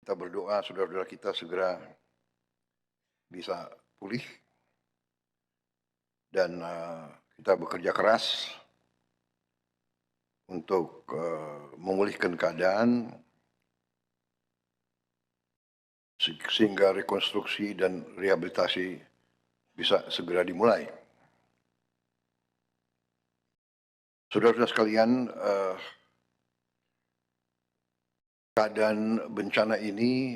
Kita berdoa saudara-saudara kita segera bisa pulih dan kita bekerja keras untuk memulihkan keadaan sehingga rekonstruksi dan rehabilitasi bisa segera dimulai. Saudara-saudara sekalian, keadaan bencana ini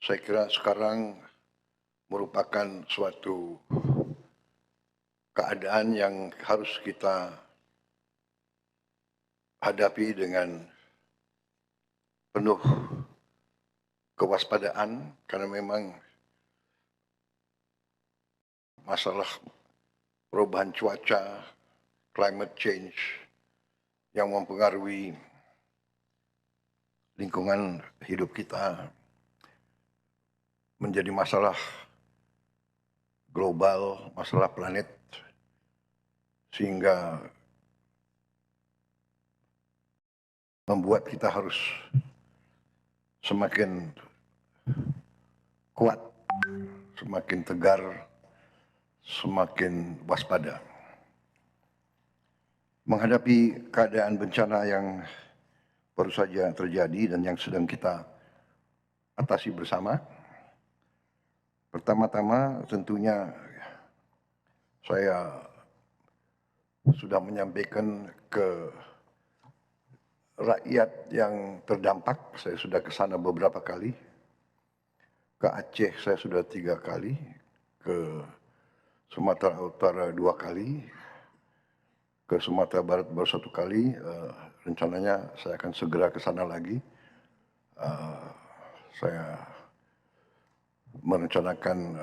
saya kira sekarang merupakan suatu keadaan yang harus kita hadapi dengan penuh kewaspadaan karena memang masalah perubahan cuaca, climate change yang mempengaruhi lingkungan hidup kita menjadi masalah global, masalah planet, sehingga membuat kita harus semakin kuat, semakin tegar, semakin waspada. Menghadapi keadaan bencana yang baru saja terjadi dan yang sedang kita atasi bersama, pertama-tama tentunya saya sudah menyampaikan ke rakyat yang terdampak. Saya sudah ke sana beberapa kali. Ke Aceh saya sudah 3 kali, ke Sumatera Utara 2 kali, ke Sumatera Barat baru 1 kali. Rencananya saya akan segera ke sana lagi. Saya merencanakan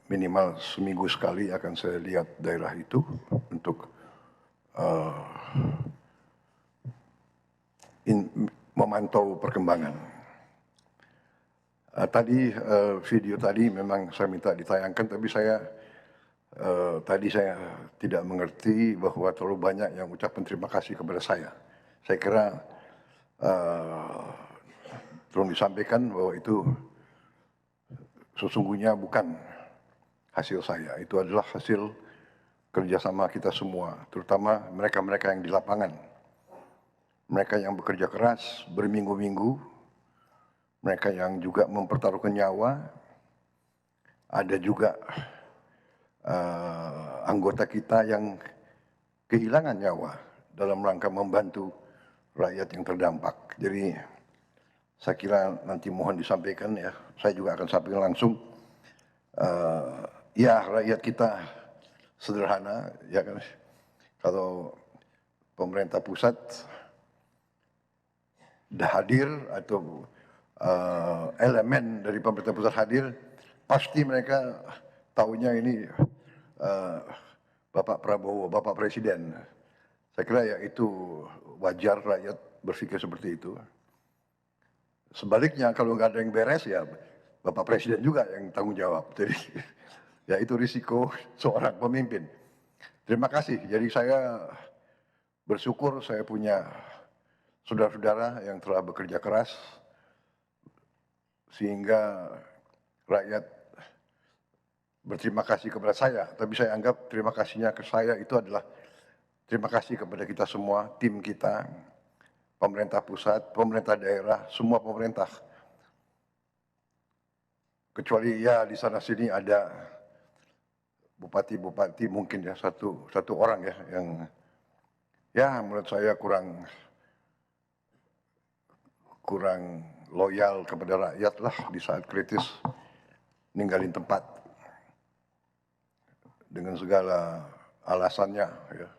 minimal seminggu sekali akan saya lihat daerah itu untuk memantau perkembangan. Tadi video tadi memang saya minta ditayangkan, tapi tadi saya tidak mengerti bahwa terlalu banyak yang ucapan terima kasih kepada saya. Saya kira tolong disampaikan bahwa itu sesungguhnya bukan hasil saya, itu adalah hasil kerjasama kita semua, terutama mereka-mereka yang di lapangan, mereka yang bekerja keras berminggu-minggu, mereka yang juga mempertaruhkan nyawa. Ada juga anggota kita yang kehilangan nyawa dalam rangka membantu rakyat yang terdampak. Jadi saya kira nanti mohon disampaikan ya, saya juga akan sampaikan langsung. Ya, rakyat kita sederhana, ya kan. Kalau pemerintah pusat sudah hadir atau elemen dari pemerintah pusat hadir, pasti mereka tahunya ini Bapak Prabowo, Bapak Presiden. Saya kira ya itu wajar rakyat berpikir seperti itu. Sebaliknya kalau nggak ada yang beres ya Bapak Presiden juga yang tanggung jawab. Jadi ya itu risiko seorang pemimpin. Terima kasih. Jadi saya bersyukur saya punya saudara-saudara yang telah bekerja keras sehingga rakyat berterima kasih kepada saya. Tapi saya anggap terima kasihnya ke saya itu adalah terima kasih kepada kita semua, tim kita, pemerintah pusat, pemerintah daerah, semua pemerintah. Kecuali ya di sana sini ada bupati-bupati mungkin ya satu orang ya yang ya menurut saya kurang loyal kepada rakyat lah di saat kritis, ninggalin tempat dengan segala alasannya ya.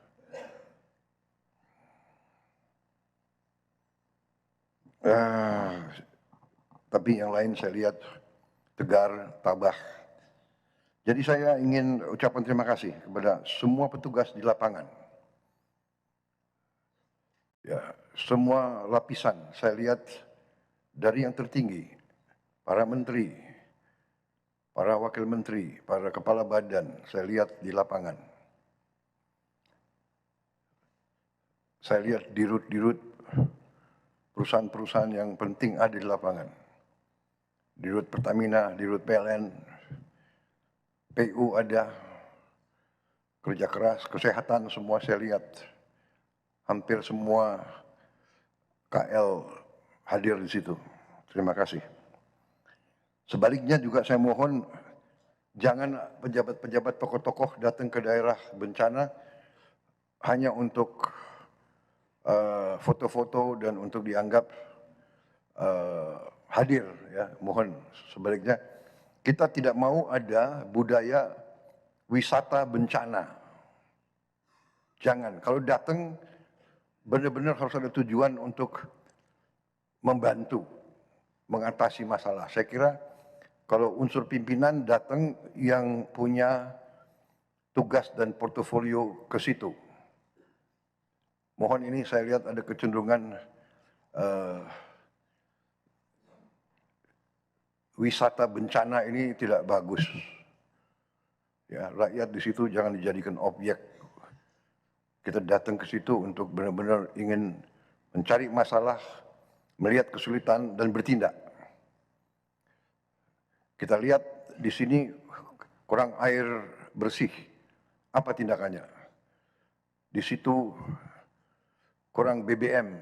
Tapi yang lain saya lihat tegar, tabah. Jadi saya ingin ucapan terima kasih kepada semua petugas di lapangan. Ya, semua lapisan saya lihat dari yang tertinggi, para menteri, para wakil menteri, para kepala badan, saya lihat di lapangan. Saya lihat dirut-dirut perusahaan-perusahaan yang penting ada di lapangan. Di Rut Pertamina, di Rut PLN, PU ada, kerja keras, kesehatan semua saya lihat. Hampir semua KL hadir di situ. Terima kasih. Sebaliknya juga saya mohon jangan pejabat-pejabat tokoh-tokoh datang ke daerah bencana hanya untuk foto-foto dan untuk dianggap hadir, ya. Mohon sebaliknya kita tidak mau ada budaya wisata bencana. Jangan, kalau datang benar-benar harus ada tujuan untuk membantu mengatasi masalah. Saya kira kalau unsur pimpinan datang yang punya tugas dan portofolio ke situ. Mohon ini saya lihat ada kecenderungan wisata bencana ini tidak bagus. Ya, rakyat di situ jangan dijadikan objek. Kita datang ke situ untuk benar-benar ingin mencari masalah, melihat kesulitan dan bertindak. Kita lihat di sini kurang air bersih. Apa tindakannya? Di situ kurang BBM,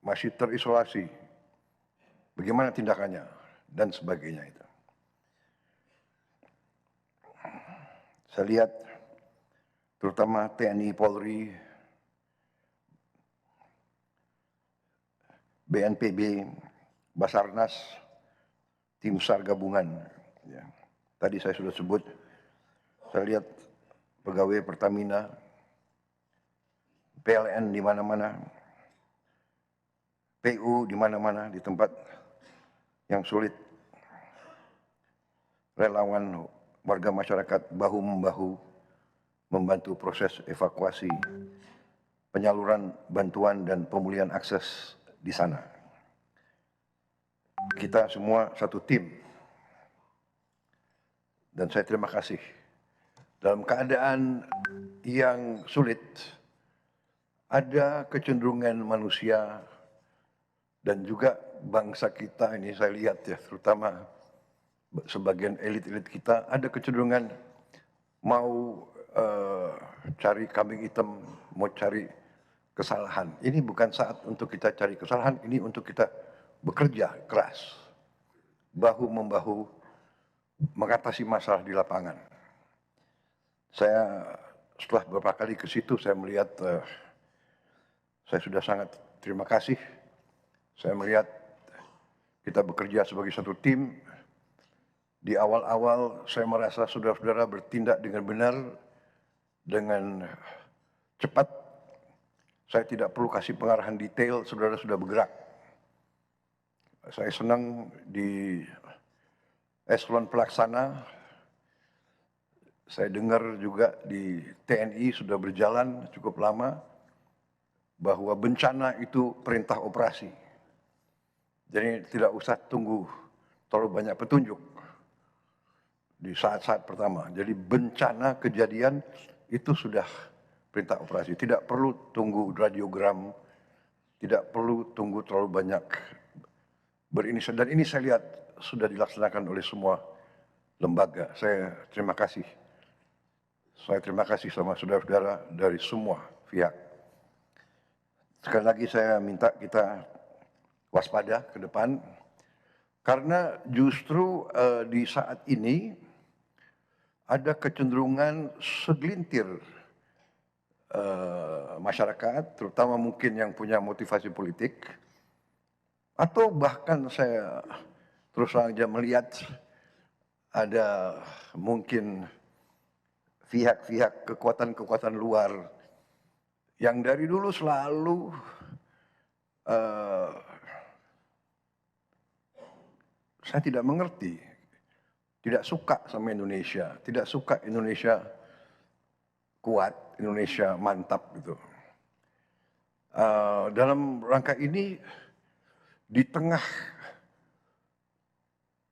masih terisolasi. Bagaimana tindakannya? Dan sebagainya itu. Saya lihat terutama TNI, Polri, BNPB, Basarnas, tim SAR gabungan. Ya. Tadi saya sudah sebut, saya lihat pegawai Pertamina, PLN di mana-mana, PU di mana-mana, di tempat yang sulit. Relawan warga masyarakat bahu-membahu membantu proses evakuasi, penyaluran bantuan dan pemulihan akses di sana. Kita semua satu tim. Dan saya terima kasih. Dalam keadaan yang sulit, ada kecenderungan manusia dan juga bangsa kita ini saya lihat ya, terutama sebagian elit-elit kita, ada kecenderungan mau cari kambing hitam, mau cari kesalahan. Ini bukan saat untuk kita cari kesalahan, ini untuk kita bekerja keras, bahu-membahu mengatasi masalah di lapangan. Saya setelah beberapa kali ke situ, saya melihat, saya sudah sangat terima kasih. Saya melihat kita bekerja sebagai satu tim. Di awal-awal saya merasa saudara-saudara bertindak dengan benar, dengan cepat. Saya tidak perlu kasih pengarahan detail, saudara sudah bergerak. Saya senang di eselon pelaksana, saya dengar juga di TNI sudah berjalan cukup lama, bahwa bencana itu perintah operasi. Jadi tidak usah tunggu terlalu banyak petunjuk di saat-saat pertama. Jadi bencana kejadian itu sudah perintah operasi. Tidak perlu tunggu radiogram, tidak perlu tunggu terlalu banyak berinisial. Dan ini saya lihat sudah dilaksanakan oleh semua lembaga. Saya terima kasih. Saya terima kasih sama saudara-saudara dari semua pihak. Sekali lagi saya minta kita waspada ke depan, karena justru di saat ini ada kecenderungan segelintir masyarakat, terutama mungkin yang punya motivasi politik, atau bahkan saya terus saja melihat ada mungkin pihak-pihak kekuatan-kekuatan luar yang dari dulu selalu saya tidak mengerti, tidak suka sama Indonesia, tidak suka Indonesia kuat, Indonesia mantap gitu. Dalam rangka ini, di tengah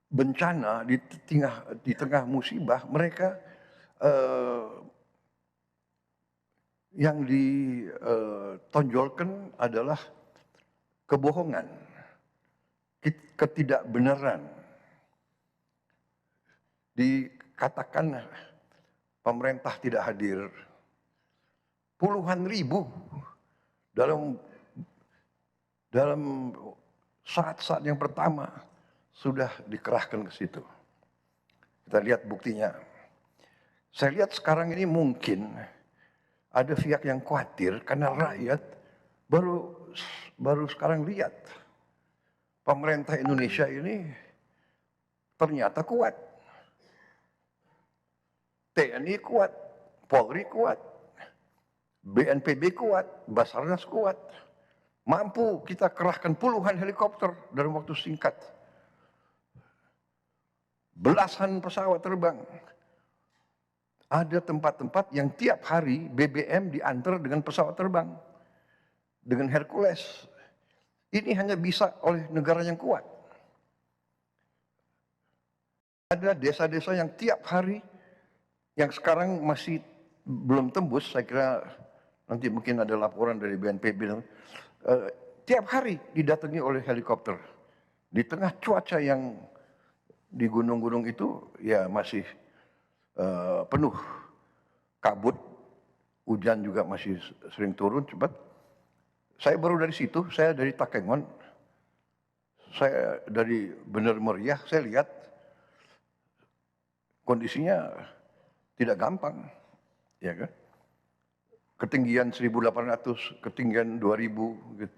bencana, di tengah musibah, mereka yang ditonjolkan adalah kebohongan, ketidakbenaran, dikatakan pemerintah tidak hadir, puluhan ribu dalam saat-saat yang pertama sudah dikerahkan ke situ. Kita lihat buktinya. Saya lihat sekarang ini mungkin ada pihak yang khawatir karena rakyat baru sekarang lihat pemerintah Indonesia ini ternyata kuat. TNI kuat, Polri kuat, BNPB kuat, Basarnas kuat. Mampu kita kerahkan puluhan helikopter dalam waktu singkat. Belasan pesawat terbang. Ada tempat-tempat yang tiap hari BBM diantar dengan pesawat terbang. Dengan Hercules. Ini hanya bisa oleh negara yang kuat. Ada desa-desa yang tiap hari, yang sekarang masih belum tembus, saya kira nanti mungkin ada laporan dari BNPB, tiap hari didatangi oleh helikopter. Di tengah cuaca yang di gunung-gunung itu ya masih penuh kabut, hujan juga masih sering turun cepat. Saya baru dari situ, saya dari Takengon, saya dari Bener Meriah, saya lihat kondisinya tidak gampang, ya kan? Ketinggian 1.800, ketinggian 2.000, gitu.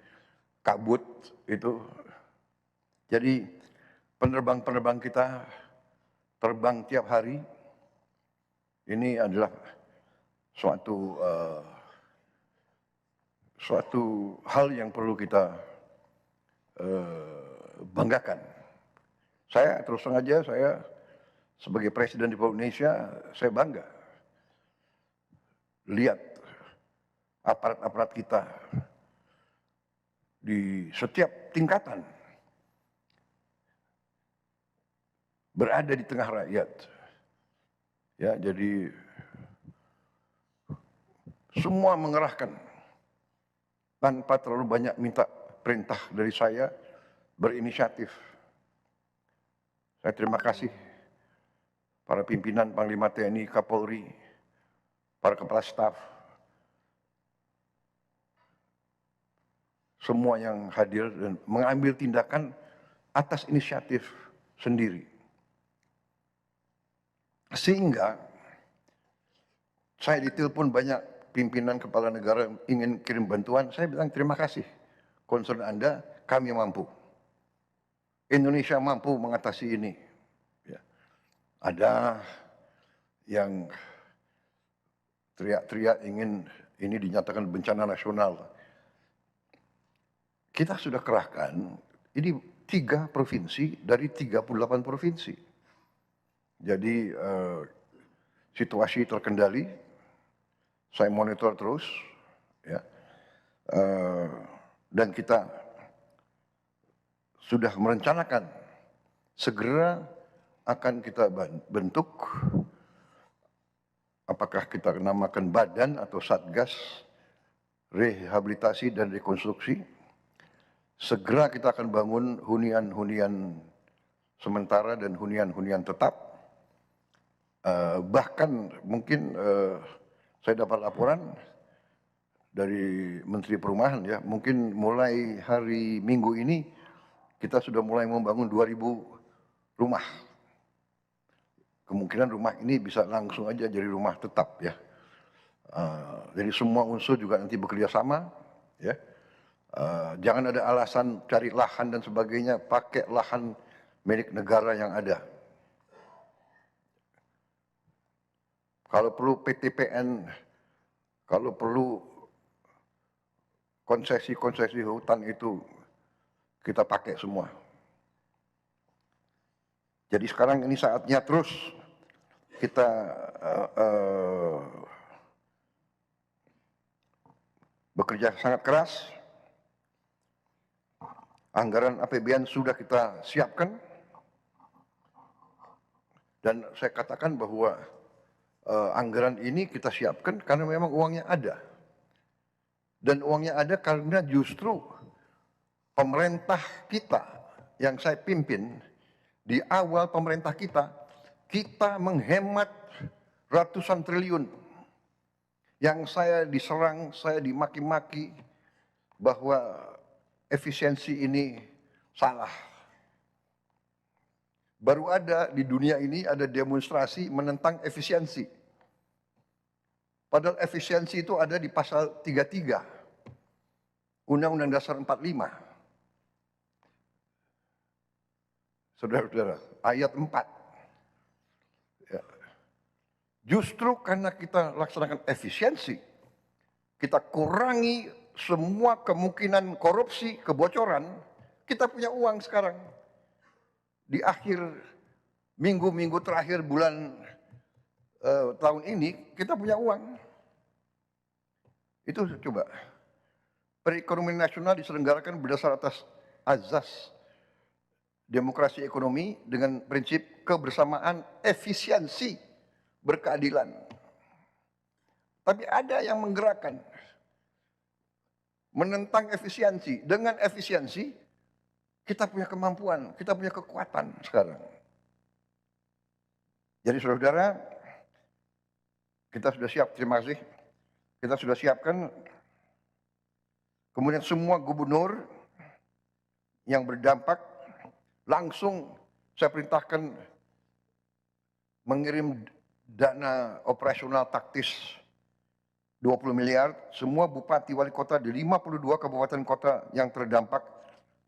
Kabut itu. Jadi penerbang-penerbang kita terbang tiap hari. Ini adalah suatu hal yang perlu kita banggakan. Saya terus terang aja, saya sebagai Presiden Republik Indonesia, saya bangga lihat aparat-aparat kita di setiap tingkatan berada di tengah rakyat. Ya, jadi semua mengerahkan tanpa terlalu banyak minta perintah dari saya, berinisiatif. Saya terima kasih para pimpinan Panglima TNI, Kapolri, para kepala staf, semua yang hadir dan mengambil tindakan atas inisiatif sendiri. Sehingga saya ditelepon banyak pimpinan kepala negara ingin kirim bantuan, saya bilang terima kasih. Concern Anda, kami mampu. Indonesia mampu mengatasi ini. Ya. Ada yang teriak-teriak ingin ini dinyatakan bencana nasional. Kita sudah kerahkan, ini 3 provinsi dari 38 provinsi. Jadi situasi terkendali, saya monitor terus, ya, dan kita sudah merencanakan segera akan kita bentuk, apakah kita namakan badan atau satgas rehabilitasi dan rekonstruksi. Segera kita akan bangun hunian-hunian sementara dan hunian-hunian tetap. Bahkan mungkin saya dapat laporan dari Menteri Perumahan, ya, mungkin mulai hari Minggu ini kita sudah mulai membangun 2.000 rumah. Kemungkinan rumah ini bisa langsung aja jadi rumah tetap, ya. Jadi semua unsur juga nanti bekerja sama, ya. Jangan ada alasan cari lahan dan sebagainya, pakai lahan milik negara yang ada. Kalau perlu PTPN, kalau perlu konsesi-konsesi hutan itu kita pakai semua. Jadi sekarang ini saatnya terus kita bekerja sangat keras. Anggaran APBN sudah kita siapkan. Dan saya katakan bahwa anggaran ini kita siapkan karena memang uangnya ada. Dan uangnya ada karena justru pemerintah kita yang saya pimpin, di awal pemerintah kita menghemat ratusan triliun. Yang saya diserang, saya dimaki-maki bahwa efisiensi ini salah. Baru ada di dunia ini ada demonstrasi menentang efisiensi. Padahal efisiensi itu ada di pasal 33 Undang-Undang Dasar 45. Saudara-saudara, ayat 4. Ya. Justru karena kita laksanakan efisiensi, kita kurangi semua kemungkinan korupsi, kebocoran, kita punya uang sekarang. Di akhir minggu-minggu terakhir bulan tahun ini, kita punya uang. Itu coba. Perekonomian nasional diselenggarakan berdasar atas azas demokrasi ekonomi dengan prinsip kebersamaan, efisiensi, berkeadilan. Tapi ada yang menggerakkan, menentang efisiensi. Dengan efisiensi, kita punya kemampuan, kita punya kekuatan sekarang. Jadi saudara, kita sudah siap, terima kasih. Kita sudah siapkan, kemudian semua gubernur yang berdampak, langsung saya perintahkan mengirim dana operasional taktis 20 miliar, semua bupati wali kota di 52 kabupaten kota yang terdampak,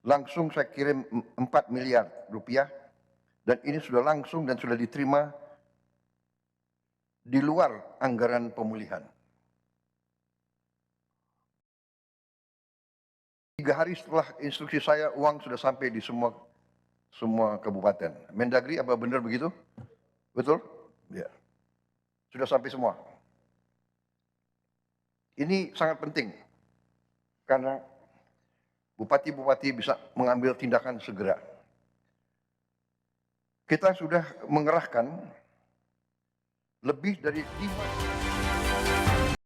langsung saya kirim 4 miliar rupiah, dan ini sudah langsung dan sudah diterima di luar anggaran pemulihan. 3 hari setelah instruksi saya, uang sudah sampai di semua kabupaten. Mendagri, apa benar begitu? Betul? Ya. Sudah sampai semua. Ini sangat penting karena bupati-bupati bisa mengambil tindakan segera. Kita sudah mengerahkan lebih dari 5